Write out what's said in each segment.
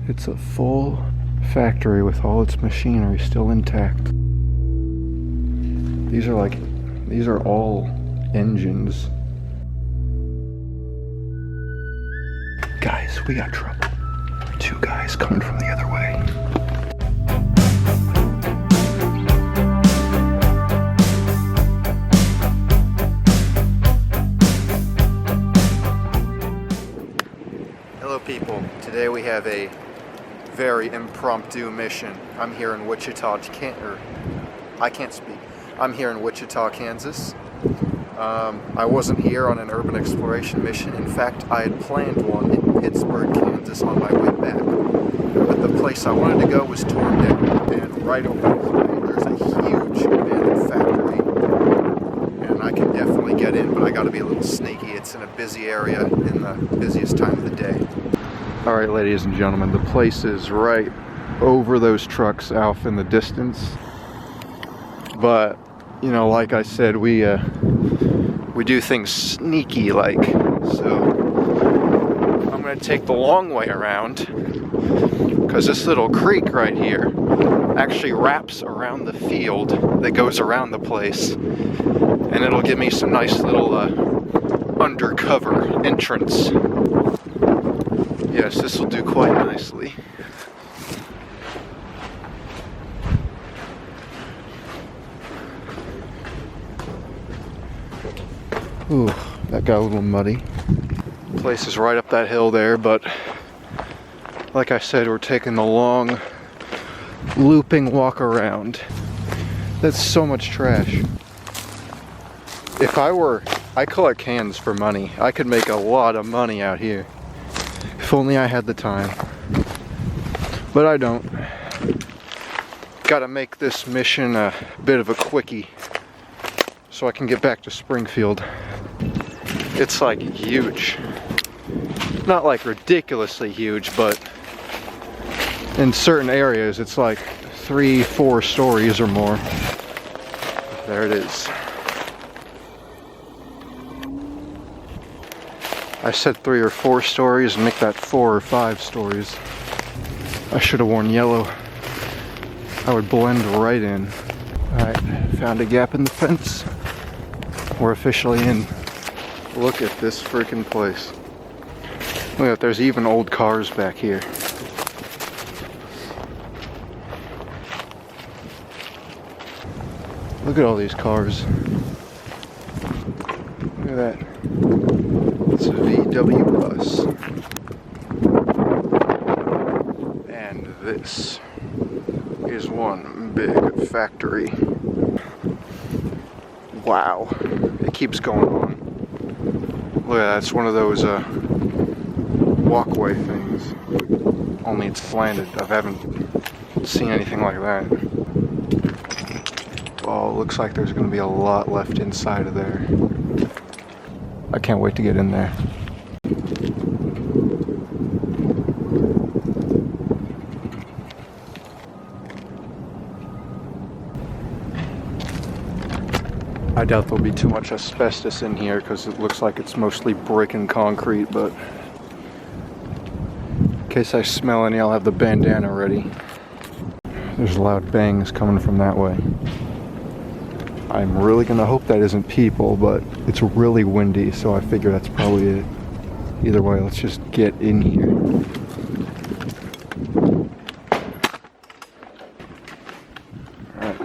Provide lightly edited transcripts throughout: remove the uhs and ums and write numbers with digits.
It's a full factory with all its machinery still intact. These are all engines. Guys, we got trouble. Two guys coming from the other way. Hello people, today we have a very impromptu mission. I'm here in Wichita, I'm here in Wichita, Kansas. I wasn't here on an urban exploration mission. In fact, I had planned one in Pittsburgh, Kansas on my way back. But the place I wanted to go was torn down. And right over there, there's a huge abandoned factory. And I can definitely get in, but I gotta be a little sneaky. It's in a busy area in the busiest time of the day. Alright, ladies and gentlemen, the place is right over those trucks off in the distance. But, you know, like I said, we do things sneaky like. So I'm gonna take the long way around because this little creek right here actually wraps around the field that goes around the place, and it'll give me some nice little undercover entrance. Yes, this will do quite nicely. Ooh, that got a little muddy. The place is right up that hill there, but like I said, we're taking the long, looping walk around. That's so much trash. I collect cans for money. I could make a lot of money out here. If only I had the time. But I don't. Gotta make this mission a bit of a quickie so I can get back to Springfield. It's like huge. Not like ridiculously huge, but in certain areas it's like 3-4 stories or more. There it is. I said 3 or 4 stories and make that 4 or 5 stories. I should have worn yellow. I would blend right in. Alright, found a gap in the fence. We're officially in. Look at this freaking place. Look at, there's even old cars back here. Look at all these cars. Look at that. It's a VW bus. And this is one big factory. Wow. It keeps going on. Look at that, it's one of those walkway things. Only it's slanted. I haven't seen anything like that. Oh, looks like there's gonna be a lot left inside of there. I can't wait to get in there. I doubt there'll be too much asbestos in here because it looks like it's mostly brick and concrete, but in case I smell any, I'll have the bandana ready. There's loud bangs coming from that way. I'm really gonna hope that isn't people, but it's really windy, so I figure that's probably it. Either way, let's just get in here. Alright,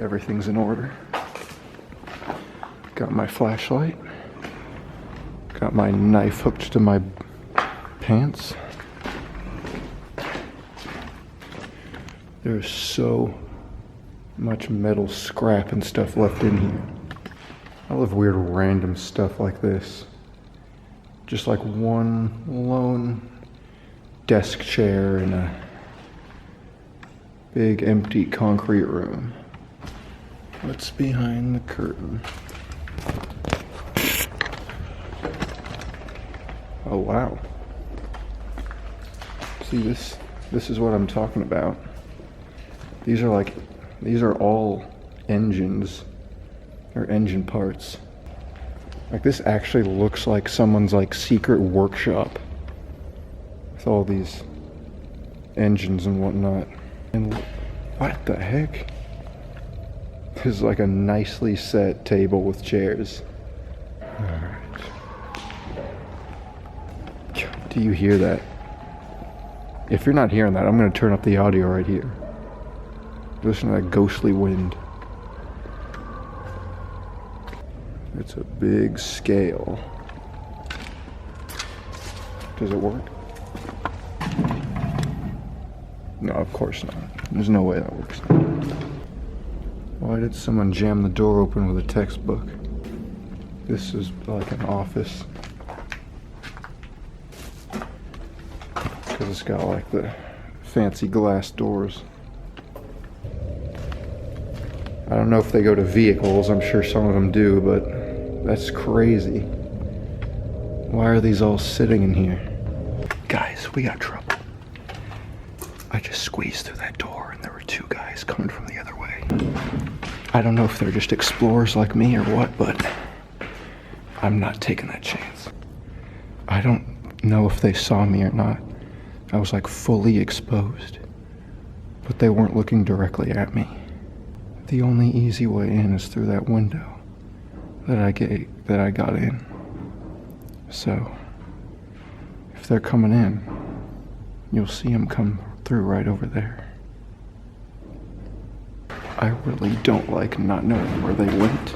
everything's in order. Got my flashlight. Got my knife hooked to my pants. There's so much metal scrap and stuff left in here. I love weird random stuff like this. Just like one lone desk chair in a big empty concrete room. What's behind the curtain? Oh wow. See, this is what I'm talking about. These are all engines, or engine parts. Like, this actually looks like someone's like secret workshop with all these engines and whatnot. And what the heck? This is like a nicely set table with chairs. Alright. Do you hear that? If you're not hearing that, I'm going to turn up the audio right here. Listen to that ghostly wind. It's a big scale. Does it work? No, of course not. There's no way that works. Why did someone jam the door open with a textbook? This is like an office. Because it's got like the fancy glass doors. I don't know if they go to vehicles. I'm sure some of them do, but that's crazy. Why are these all sitting in here? Guys, we got trouble. I just squeezed through that door and there were two guys coming from the other way. I don't know if they're just explorers like me or what, but I'm not taking that chance. I don't know if they saw me or not. I was like fully exposed, but they weren't looking directly at me. The only easy way in is through that window that I got in. So, if they're coming in, you'll see them come through right over there. I really don't like not knowing where they went.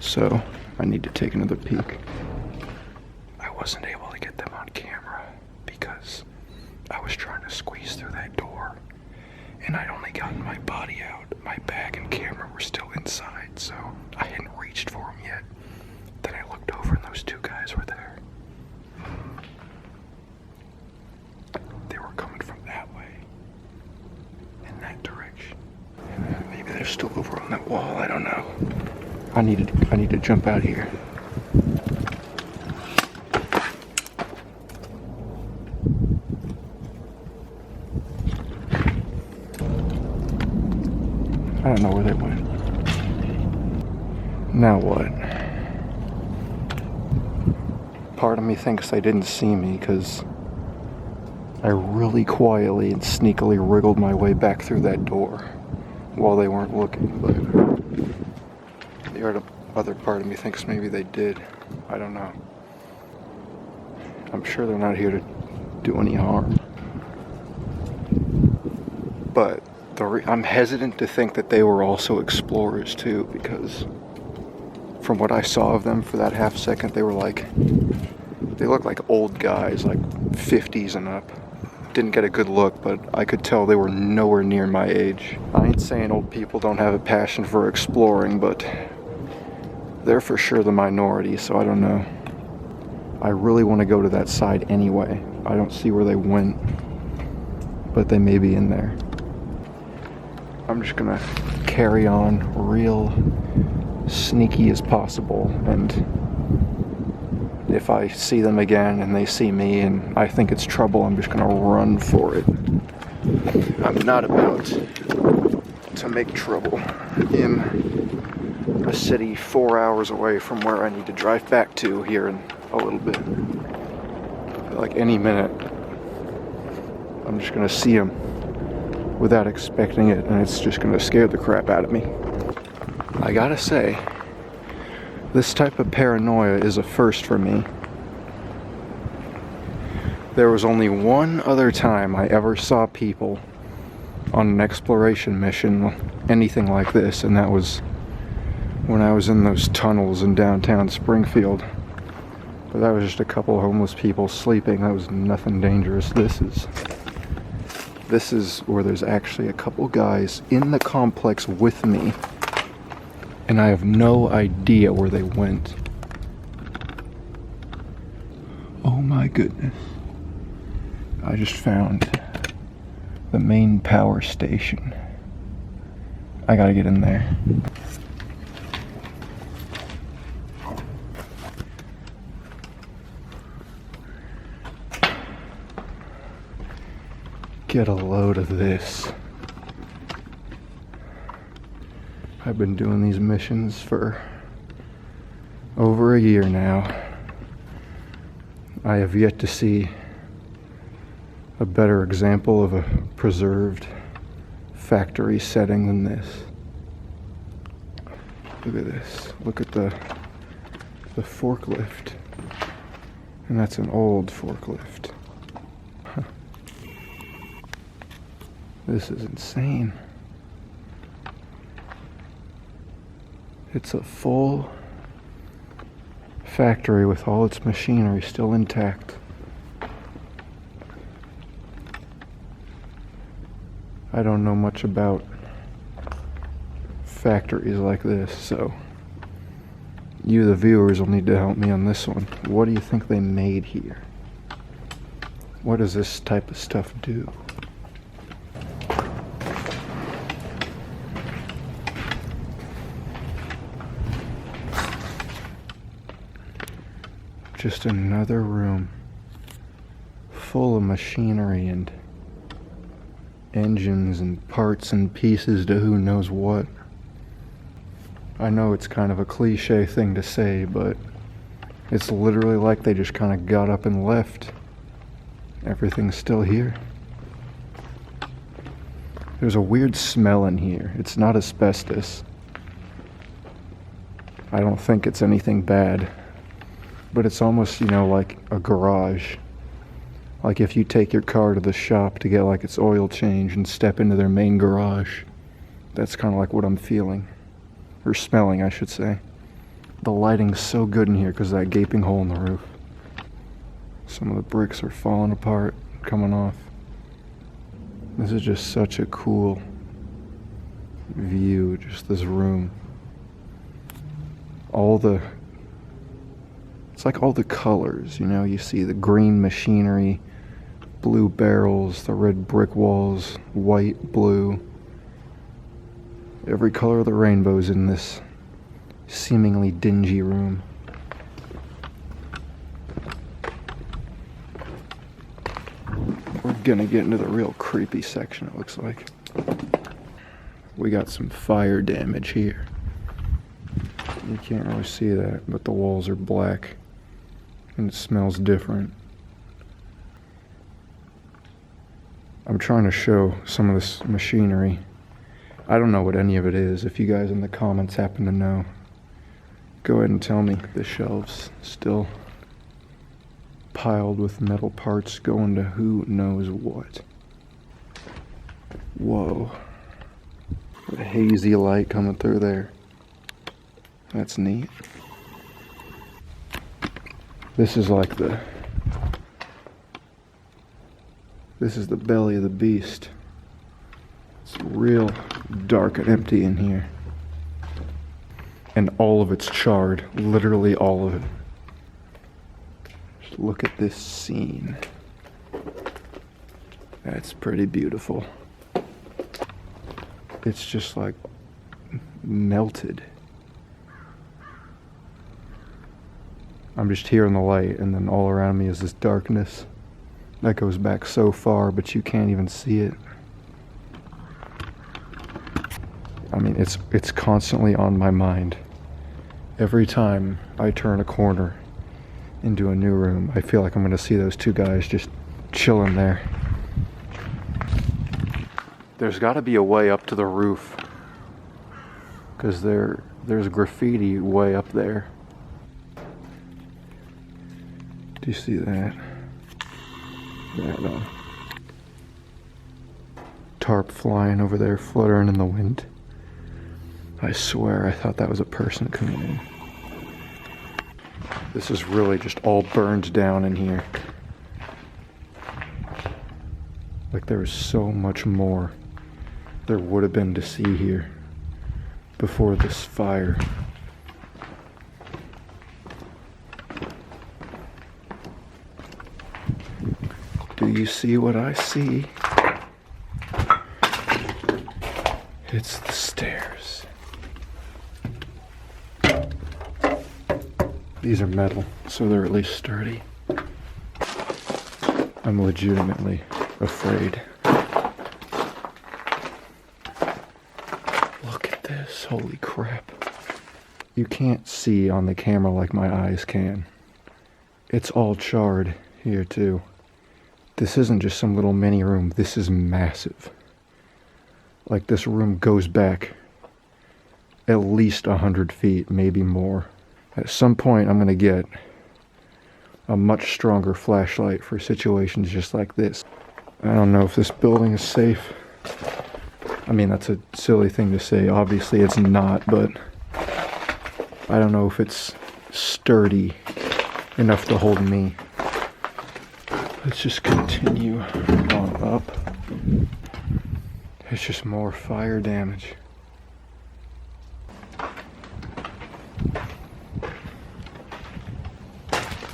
So, I need to take another peek. I wasn't able to get them on camera because I was trying to squeeze through that door and I'd only gotten my body out. My bag and camera were still inside, so I hadn't reached for them yet. Then I looked over and those two guys were there. They were coming from that way, in that direction. And maybe they're still over on that wall, I don't know. I need to jump out of here. I don't know where they went. Now what? Part of me thinks they didn't see me because I really quietly and sneakily wriggled my way back through that door while they weren't looking, but the other part of me thinks maybe they did. I don't know. I'm sure they're not here to do any harm. But I'm hesitant to think that they were also explorers too, because from what I saw of them for that half second, they looked like old guys, like 50s and up. Didn't get a good look, but I could tell they were nowhere near my age. I ain't saying old people don't have a passion for exploring, but they're for sure the minority, so I don't know. I really want to go to that side anyway. I don't see where they went, but they may be in there. I'm just gonna carry on real sneaky as possible, and if I see them again and they see me and I think it's trouble, I'm just gonna run for it. I'm not about to make trouble in a city 4 hours away from where I need to drive back to here in a little bit. Like any minute, I'm just gonna see them without expecting it, and it's just gonna scare the crap out of me. I gotta say, this type of paranoia is a first for me. There was only one other time I ever saw people on an exploration mission, anything like this, and that was when I was in those tunnels in downtown Springfield. But that was just a couple homeless people sleeping. That was nothing dangerous. This is where there's actually a couple guys in the complex with me, and I have no idea where they went. Oh my goodness. I just found the main power station. I gotta get in there. Get a load of this. I've been doing these missions for over a year now. I have yet to see a better example of a preserved factory setting than this. Look at this. Look at the forklift. And that's an old forklift. Huh. This is insane. It's a full factory with all its machinery still intact. I don't know much about factories like this, so you, the viewers, will need to help me on this one. What do you think they made here? What does this type of stuff do? Just another room full of machinery and engines and parts and pieces to who knows what. I know it's kind of a cliche thing to say, but it's literally like they just kind of got up and left. Everything's still here. There's a weird smell in here. It's not asbestos. I don't think it's anything bad. But it's almost, like a garage. Like if you take your car to the shop to get like its oil change and step into their main garage. That's kind of like what I'm feeling. Or smelling, I should say. The lighting's so good in here because of that gaping hole in the roof. Some of the bricks are falling apart, coming off. This is just such a cool view, just this room. It's like all the colors, you see the green machinery, blue barrels, the red brick walls, white, blue. Every color of the rainbow's in this seemingly dingy room. We're gonna get into the real creepy section, it looks like. We got some fire damage here. You can't really see that, but the walls are black. And it smells different. I'm trying to show some of this machinery. I don't know what any of it is. If you guys in the comments happen to know, go ahead and tell me. The shelves still piled with metal parts going to who knows what. Whoa. A hazy light coming through there. That's neat. This is like this is the belly of the beast. It's real dark and empty in here. And all of it's charred, literally all of it. Just look at this scene. That's pretty beautiful. It's just like melted. I'm just here in the light, and then all around me is this darkness that goes back so far, but you can't even see it. I mean, it's constantly on my mind. Every time I turn a corner into a new room, I feel like I'm gonna see those two guys just chilling there. There's gotta be a way up to the roof, because there's graffiti way up there. Do you see that? That tarp flying over there, fluttering in the wind. I swear I thought that was a person coming in. This is really just all burned down in here. Like there was so much more there would have been to see here before this fire. Do you see what I see? It's the stairs. These are metal, so they're at least sturdy. I'm legitimately afraid. Look at this, holy crap. You can't see on the camera like my eyes can. It's all charred here too. This isn't just some little mini room. This is massive. Like, this room goes back at least 100 feet, maybe more. At some point, I'm gonna get a much stronger flashlight for situations just like this. I don't know if this building is safe. I mean, that's a silly thing to say. Obviously, it's not, but I don't know if it's sturdy enough to hold me. Let's just continue on up. It's just more fire damage.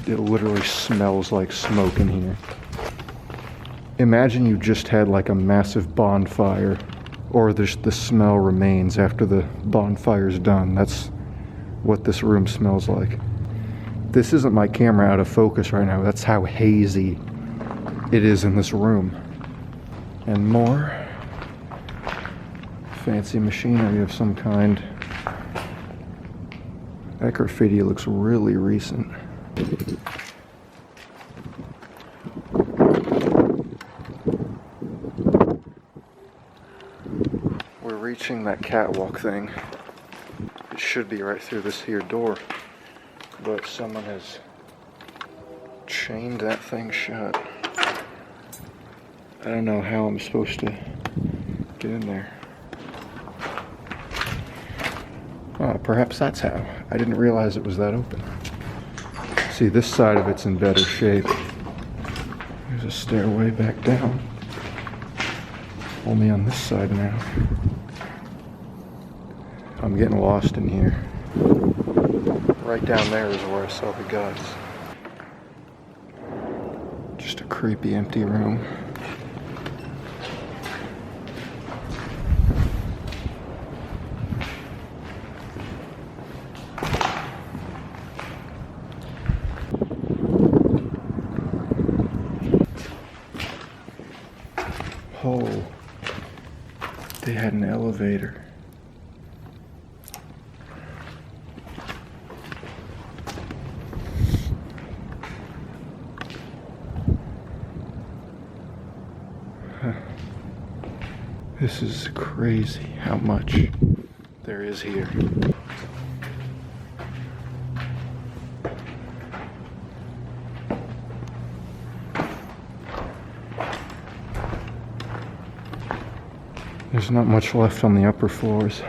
It literally smells like smoke in here. Imagine you just had like a massive bonfire, or the smell remains after the bonfire's done. That's what this room smells like. This isn't my camera out of focus right now. That's how hazy it is in this room. And more fancy machinery of some kind. That graffiti looks really recent. We're reaching that catwalk thing. It should be right through this here door, but someone has chained that thing shut. I don't know how I'm supposed to get in there. Perhaps that's how. I didn't realize it was that open. See, this side of it's in better shape. There's a stairway back down. Only on this side now. I'm getting lost in here. Right down there is where I saw the guys. Just a creepy empty room. Oh, they had an elevator. This is crazy how much there is here. There's not much left on the upper floors.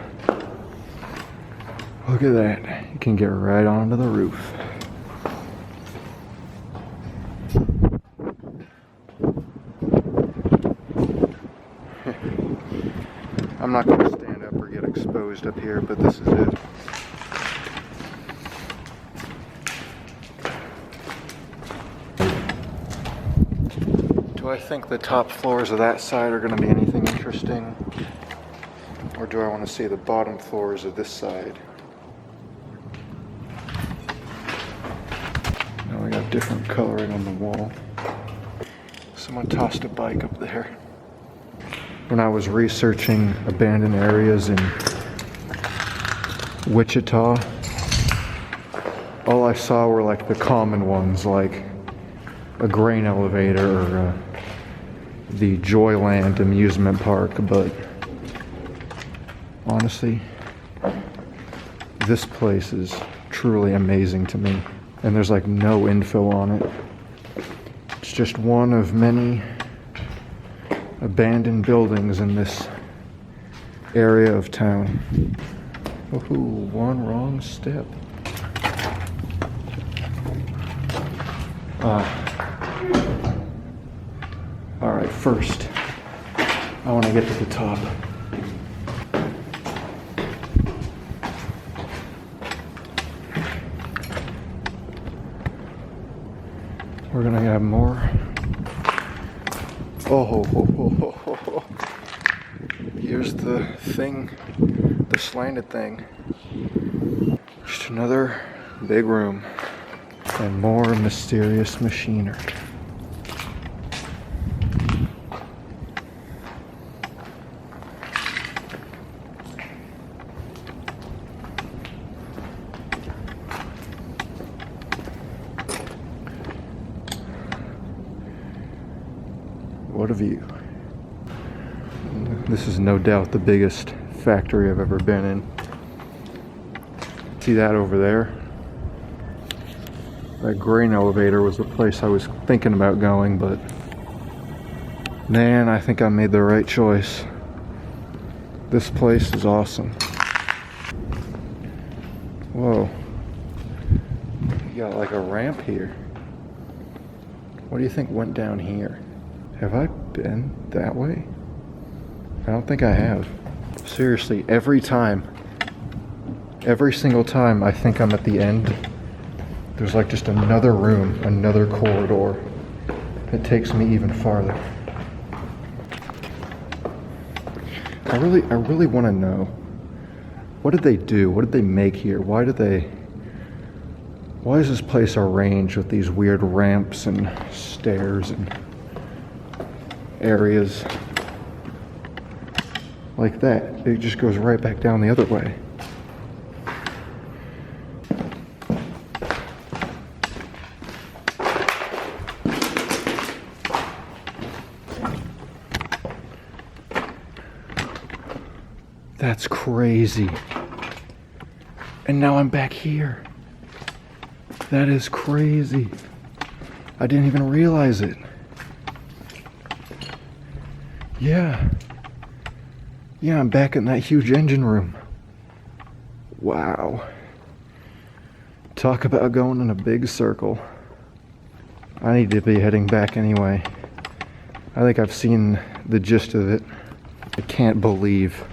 Look at that. You can get right onto the roof. I'm not going to stand up or get exposed up here, but this is it. Do I think the top floors of that side are going to be anything interesting? Or do I want to see the bottom floors of this side? Now we got different coloring on the wall. Someone tossed a bike up there. When I was researching abandoned areas in Wichita, all I saw were like the common ones, like a grain elevator or the Joyland amusement park, but honestly, this place is truly amazing to me, and there's like no info on it. It's just one of many abandoned buildings in this area of town. Oh, one wrong step. Alright, first, I want to get to the top. We're gonna have more. Oh, here's the thing, the slanted thing. Just another big room and more mysterious machinery. What a view. This is no doubt the biggest factory I've ever been in. See that over there? That grain elevator was the place I was thinking about going, but man, I think I made the right choice. This place is awesome. Whoa. You got like a ramp here. What do you think went down here? Have I been that way? I don't think I have. Seriously, every single time I think I'm at the end, there's like just another room, another corridor that takes me even farther. I really want to know, what did they do? What did they make here? Why is this place arranged with these weird ramps and stairs and areas like that? It just goes right back down the other way. That's crazy. And now I'm back here. That is crazy. I didn't even realize it. Yeah, I'm back in that huge engine room. Wow. Talk about going in a big circle. I need to be heading back anyway. I think I've seen the gist of it. I can't believe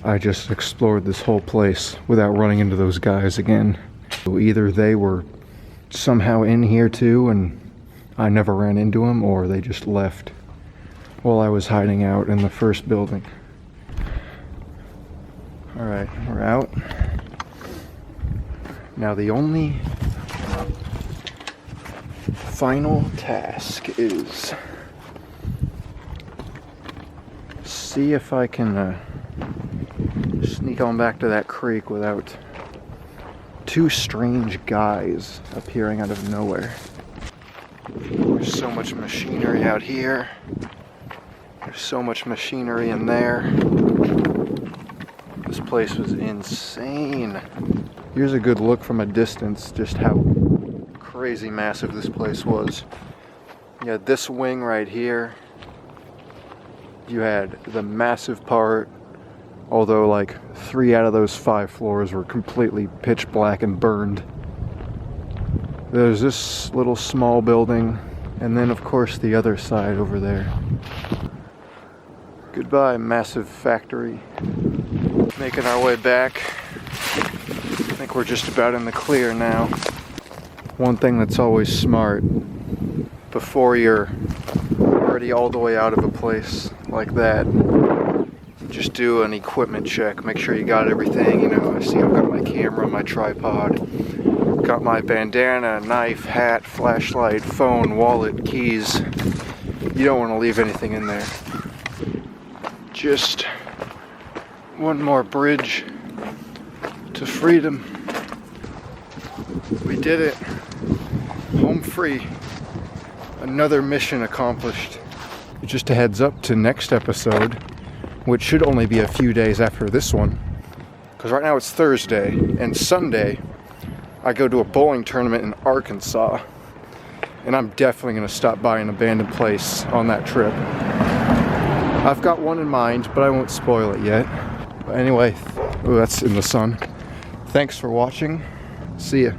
I just explored this whole place without running into those guys again. So either they were somehow in here too and I never ran into them, or they just left while I was hiding out in the first building. Alright, we're out. Now the only final task is see if I can sneak on back to that creek without two strange guys appearing out of nowhere. There's so much machinery out here. There's so much machinery in there. This place was insane. Here's a good look from a distance, just how crazy massive this place was. You had this wing right here. You had the massive part, although like 3 out of those 5 floors were completely pitch black and burned. There's this little small building, and then of course the other side over there. Goodbye, massive factory. Making our way back. I think we're just about in the clear now. One thing that's always smart, before you're already all the way out of a place like that, just do an equipment check. Make sure you got everything. You know, I see I've got my camera, my tripod, got my bandana, knife, hat, flashlight, phone, wallet, keys. You don't want to leave anything in there. Just one more bridge to freedom. We did it. Home free. Another mission accomplished. Just a heads up to next episode, which should only be a few days after this one, because right now it's Thursday, and Sunday I go to a bowling tournament in Arkansas, and I'm definitely going to stop by an abandoned place on that trip. I've got one in mind, but I won't spoil it yet. But anyway, that's in the sun. Thanks for watching. See ya.